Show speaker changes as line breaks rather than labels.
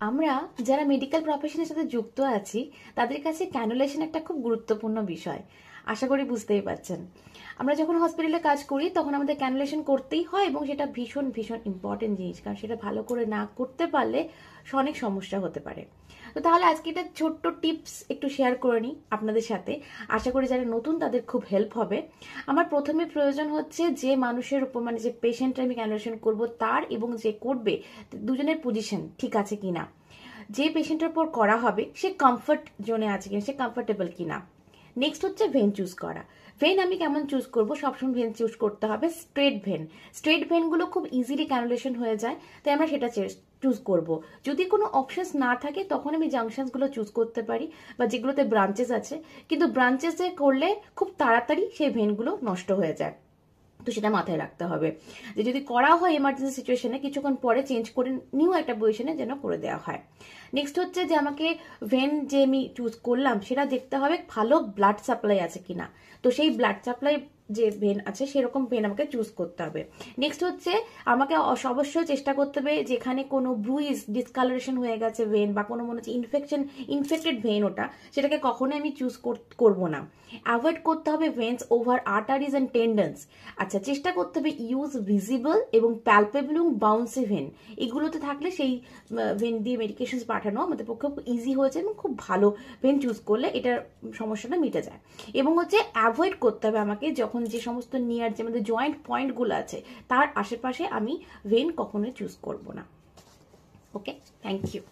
আমরা যারা মেডিকেল প্রফেশনের সাথে যুক্ত আছি তাদের কাছে ক্যানুলেশন একটা খুব গুরুত্বপূর্ণ বিষয়। আশা করি বুঝতেই পারছেন। আমরা যখন হসপিটালে কাজ করি তখন আমাদের ক্যানুলেশন করতেই হয় এবং সেটা ভীষণ ভীষণ ইম্পর্টেন্ট জিনিস, কারণ সেটা ভালো করে না করতে পারলে অনেক সমস্যা হতে পারে। তো তাহলে আজকে এটা ছোট্ট টিপস একটু শেয়ার করে নিই আপনাদের সাথে। আশা করি যারা নতুন তাদের খুব হেল্প হবে। আমার প্রথমে প্রয়োজন হচ্ছে যে মানুষের উপর, মানে যে পেশেন্টটা আমি ক্যানুলেশন করব তার এবং যে করবে দুজনের পজিশন ঠিক আছে কিনা, যে পেশেন্টের উপর করা হবে সে কমফর্ট জোনে আছে কিনা, সে কমফর্টেবল কিনা। নেক্সট হচ্ছে ভেন চুজ করা। ভেন আমি কেমন চুজ করব? সবসময় ভেন চুজ করতে হবে স্ট্রেট ভেন। স্ট্রেট ভেনগুলো খুব ইজিলি ক্যানুলেশন হয়ে যায়, তাই আমরা সেটা চুজ করব। যদি কোনো অপশনস না থাকে তখন আমি জাংশনসগুলো চুজ করতে পারি, বা যেগুলোতে ব্রাঞ্চেস আছে, কিন্তু ব্রাঞ্চেসে করলে খুব তাড়াতাড়ি সেই ভেনগুলো নষ্ট হয়ে যায়। তো সেটা মাথায় রাখতে হবে যে যদি করা হয় এমার্জেন্সি সিচুয়েশনে কিছুক্ষণ পরে চেঞ্জ করে নিউ একটা পজিশনে যেন করে দেওয়া হয়। নেক্সট হচ্ছে যে আমাকে ভেন যে আমি চুজ করলাম সেটা দেখতে হবে ভালো ব্লাড সাপ্লাই আছে কিনা। তো সেই ব্লাড সাপ্লাই যে ভেন আছে সেরকম ভেন আমাকে চুজ করতে হবে। নেক্সট হচ্ছে আমাকে অবশ্যই চেষ্টা করতে হবে যেখানে কোনো ব্রুইজ ডিসকালারেশন হয়ে গেছে ভেন, বা কোনো মনে হচ্ছে ইনফেক্টেড ভেন, ওটা সেটাকে কখনোই আমি চুজ করবো না। অ্যাভয়েড করতে হবে ভেন্স ওভার আর্টারিজ অ্যান্ড টেন্ডন্স। আচ্ছা, চেষ্টা করতে হবে ইউজ ভিজিবল এবং প্যালপেবল এবং বাউন্সি ভেন। এগুলোতে থাকলে সেই ভেন দিয়ে মেডিকেশন পাঠানো আমাদের পক্ষে খুব ইজি হয়েছে এবং খুব ভালো ভেন চুজ করলে এটার সমস্যাটা মিটে যায়। এবং হচ্ছে অ্যাভয়েড করতে হবে আমাকে যখন যে সমস্ত নিয়ার যে আমাদের জয়েন্ট পয়েন্টগুলো আছে তার আশেপাশে আমি ভেন কখনোই চুজ করব না। ওকে, থ্যাংক ইউ।